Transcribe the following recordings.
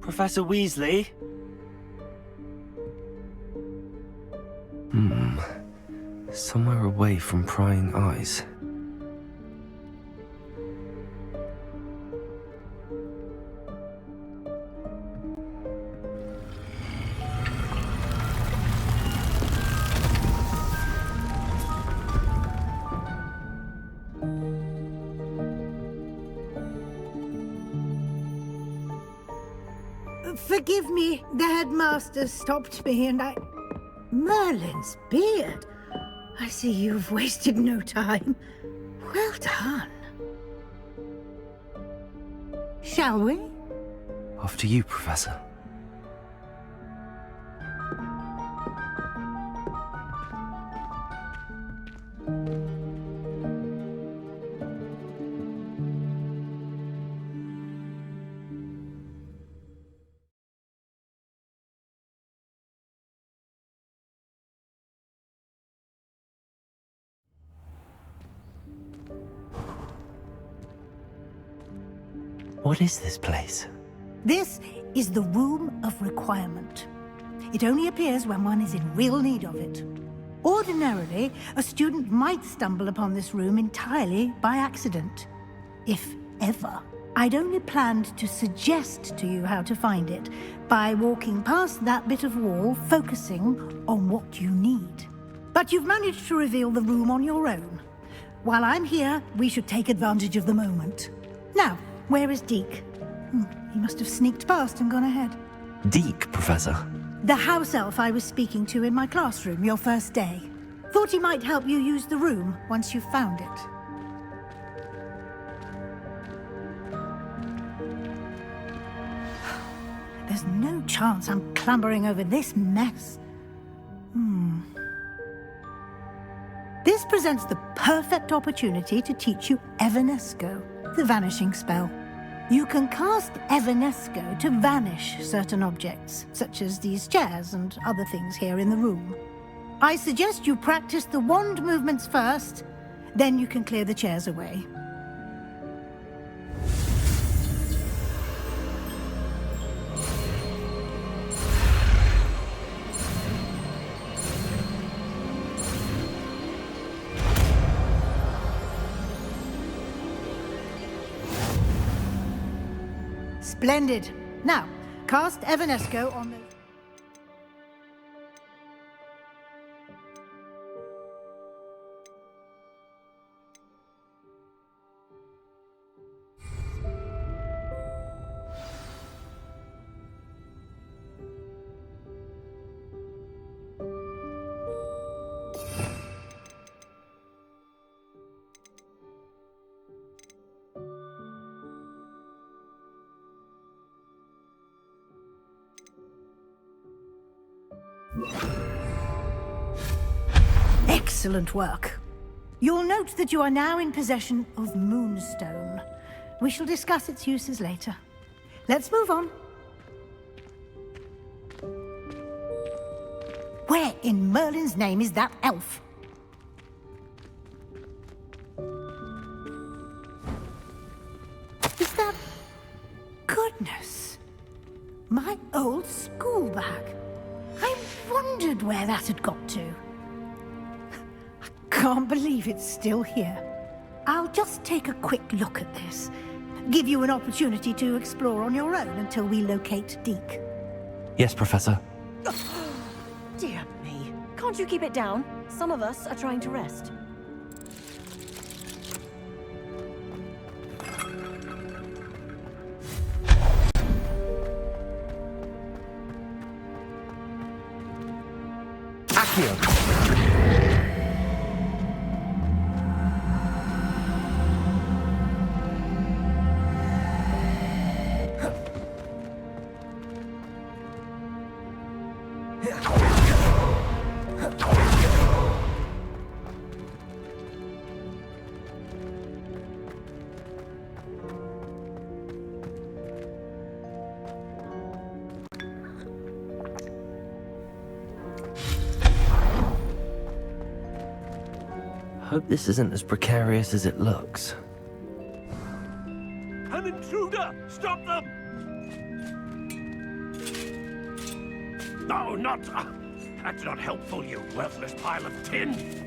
Professor Weasley? Somewhere away from prying eyes. Forgive me, the headmaster stopped me and I... Merlin's beard. I see you've wasted no time. Well done. Shall we? After you, Professor. What is this place? This is the Room of Requirement. It only appears when one is in real need of it. Ordinarily, a student might stumble upon this room entirely by accident, if ever. I'd only planned to suggest to you how to find it by walking past that bit of wall, focusing on what you need. But you've managed to reveal the room on your own. While I'm here, we should take advantage of the moment. Now, where is Deke? He must have sneaked past and gone ahead. Deke, Professor. The house elf I was speaking to in my classroom your first day. Thought he might help you use the room once you found it. There's no chance I'm clambering over this mess. This presents the perfect opportunity to teach you Evanesco, the vanishing spell. You can cast Evanesco to vanish certain objects, such as these chairs and other things here in the room. I suggest you practice the wand movements first, then you can clear the chairs away. Splendid. Now, cast Evanesco on the... Excellent work. You'll note that you are now in possession of Moonstone. We shall discuss its uses later. Let's move on. Where in Merlin's name is that elf? Is that... Goodness! My old school bag. I wondered where that had got to. Can't believe it's still here. I'll just take a quick look at this. Give you an opportunity to explore on your own until we locate Deke. Yes, Professor. Dear me. Can't you keep it down? Some of us are trying to rest. Accio! Hope this isn't as precarious as it looks. An intruder! Stop them! No, not... that's not helpful, you worthless pile of tin.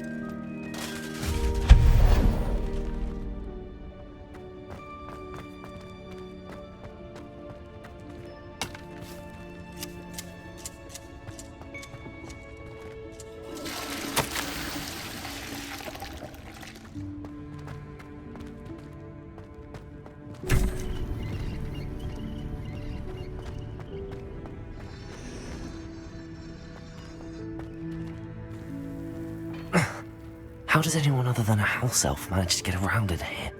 How does anyone other than a house elf manage to get around in here?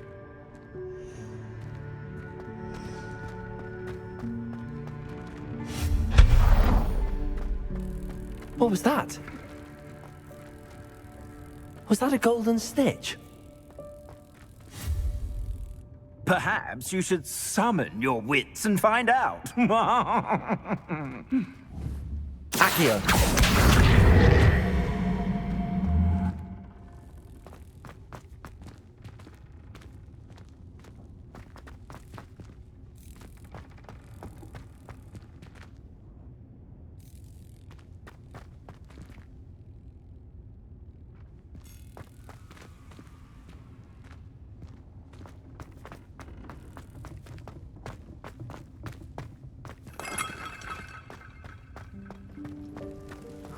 What was that? Was that a golden snitch? Perhaps you should summon your wits and find out. Accio!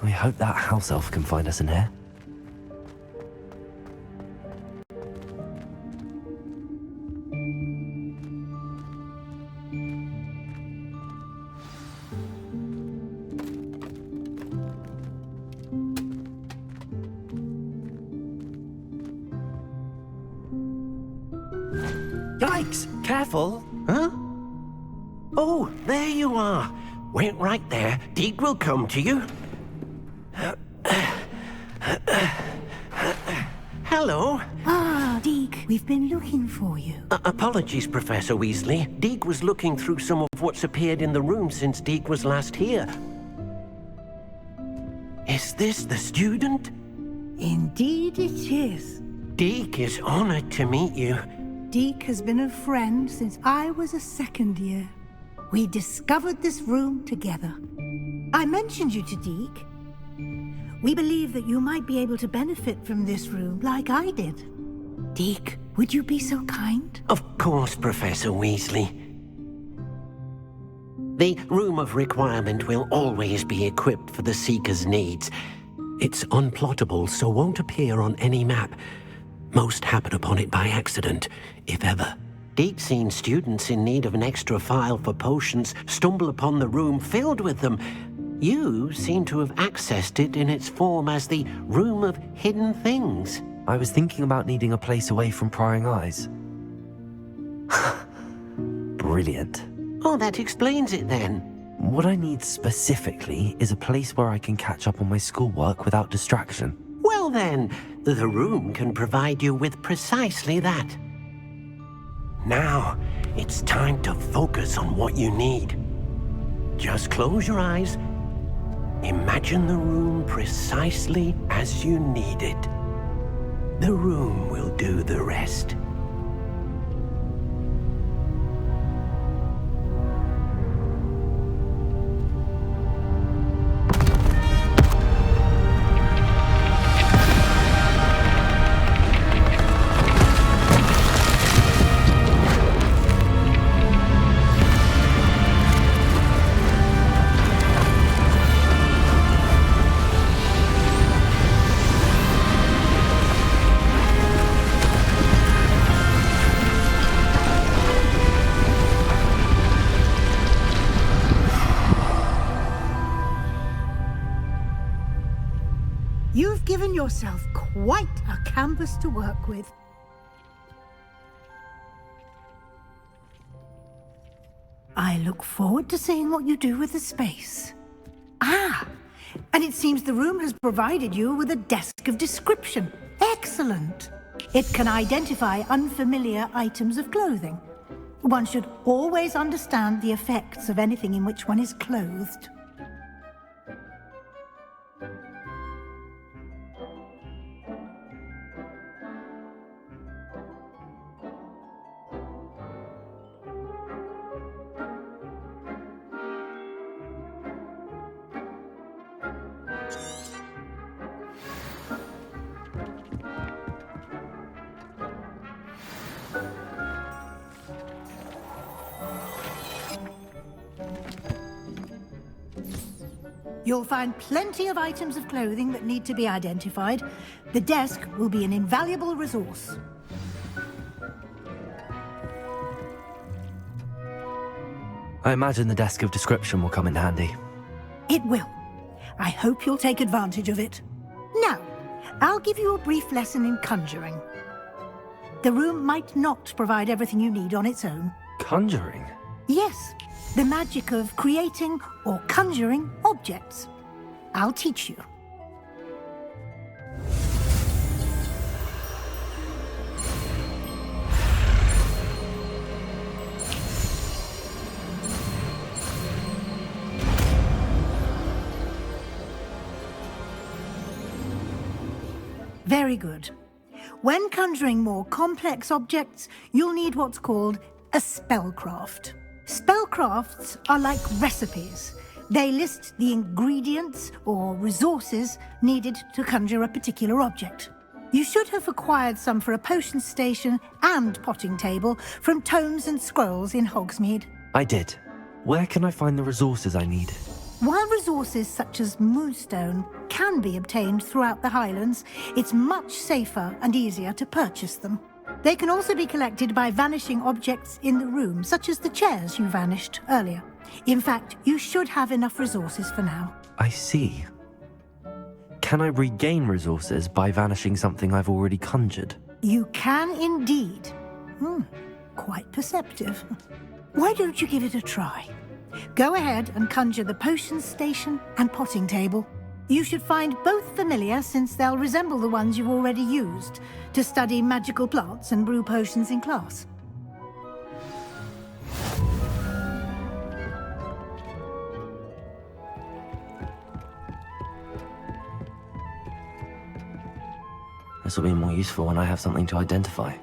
We hope that house elf can find us in here. Yikes! Careful! Huh? Oh, there you are. Wait right there. Deek will come to you. Hello. Ah, Deke, we've been looking for you. Apologies, Professor Weasley. Deek was looking through some of what's appeared in the room since Deek was last here. Is this the student? Indeed it is. Deek is honored to meet you. Deke has been a friend since I was a second year. We discovered this room together. I mentioned you to Deke. We believe that you might be able to benefit from this room like I did. Deke, would you be so kind? Of course, Professor Weasley. The Room of Requirement will always be equipped for the Seeker's needs. It's unplottable, so won't appear on any map. Most happen upon it by accident, if ever. Deke's seen students in need of an extra file for potions stumble upon the room filled with them. You seem to have accessed it in its form as the Room of Hidden Things. I was thinking about needing a place away from prying eyes. Brilliant. Oh, that explains it then. What I need specifically is a place where I can catch up on my schoolwork without distraction. Well then, the room can provide you with precisely that. Now, it's time to focus on what you need. Just close your eyes. Imagine the room precisely as you need it. The room will do the rest. You've given yourself quite a canvas to work with. I look forward to seeing what you do with the space. Ah, and it seems the room has provided you with a desk of description. Excellent. It can identify unfamiliar items of clothing. One should always understand the effects of anything in which one is clothed. You'll find plenty of items of clothing that need to be identified. The desk will be an invaluable resource. I imagine the desk of description will come in handy. It will. I hope you'll take advantage of it. Now, I'll give you a brief lesson in conjuring. The room might not provide everything you need on its own. Conjuring? Yes, the magic of creating or conjuring objects. I'll teach you. Very good. When conjuring more complex objects, you'll need what's called a spellcraft. Spellcrafts are like recipes. They list the ingredients or resources needed to conjure a particular object. You should have acquired some for a potion station and potting table from tomes and scrolls in Hogsmeade. I did. Where can I find the resources I need? While resources such as moonstone can be obtained throughout the Highlands, it's much safer and easier to purchase them. They can also be collected by vanishing objects in the room, such as the chairs you vanished earlier. In fact, you should have enough resources for now. I see. Can I regain resources by vanishing something I've already conjured? You can indeed. Quite perceptive. Why don't you give it a try? Go ahead and conjure the potion station and potting table. You should find both familiar, since they'll resemble the ones you've already used to study magical plants and brew potions in class. This will be more useful when I have something to identify.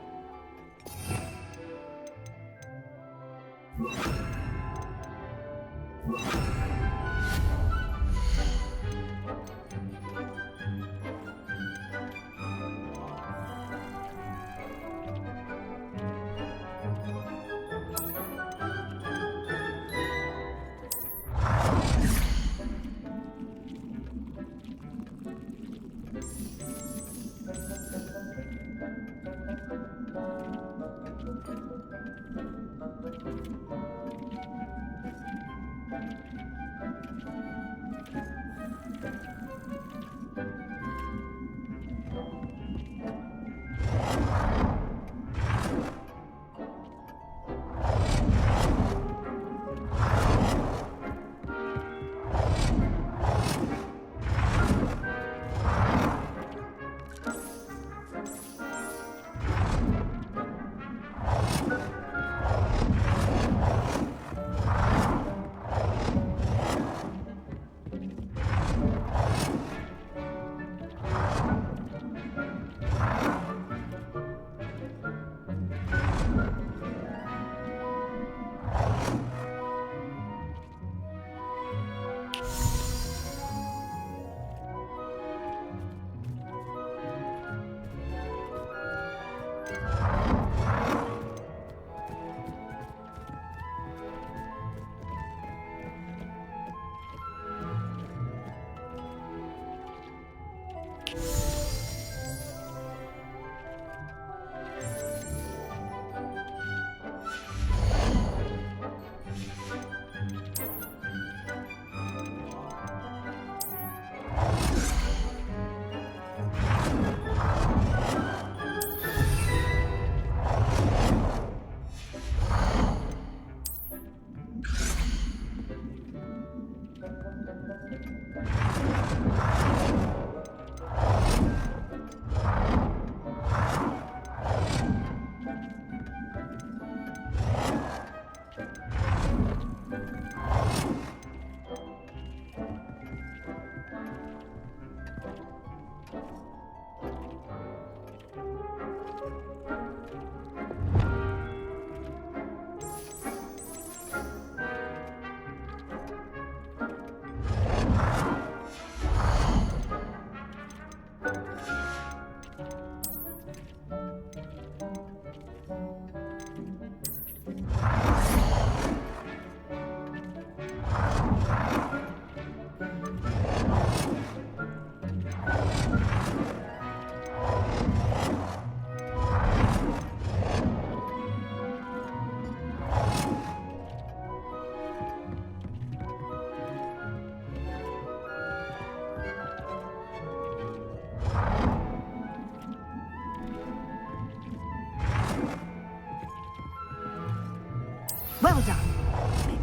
Well done.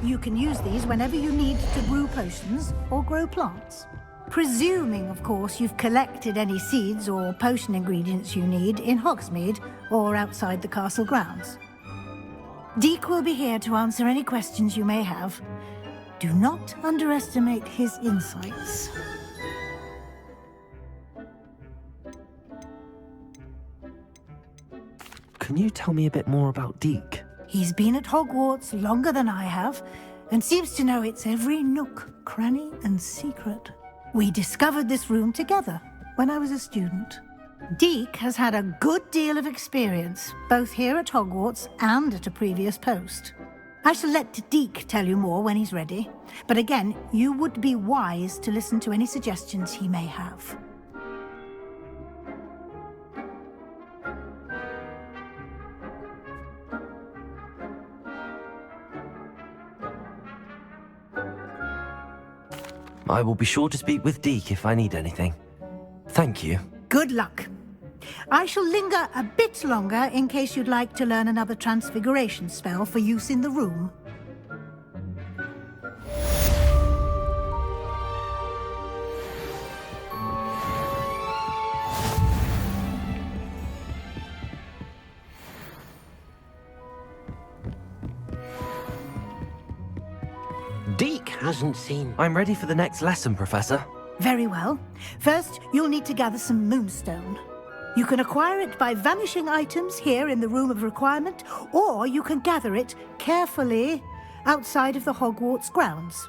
You can use these whenever you need to brew potions or grow plants. Presuming, of course, you've collected any seeds or potion ingredients you need in Hogsmeade or outside the castle grounds. Deek will be here to answer any questions you may have. Do not underestimate his insights. Can you tell me a bit more about Deek? He's been at Hogwarts longer than I have, and seems to know its every nook, cranny, and secret. We discovered this room together when I was a student. Deek has had a good deal of experience, both here at Hogwarts and at a previous post. I shall let Deek tell you more when he's ready, but again, you would be wise to listen to any suggestions he may have. I will be sure to speak with Deek if I need anything. Thank you. Good luck. I shall linger a bit longer in case you'd like to learn another transfiguration spell for use in the room. Deek hasn't seen... I'm ready for the next lesson, Professor. Very well. First, you'll need to gather some moonstone. You can acquire it by vanishing items here in the Room of Requirement, or you can gather it carefully outside of the Hogwarts grounds.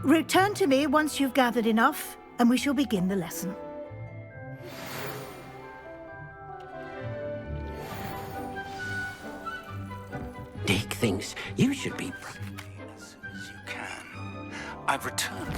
Return to me once you've gathered enough, and we shall begin the lesson. Deek thinks you should be... As soon as you can. I've returned.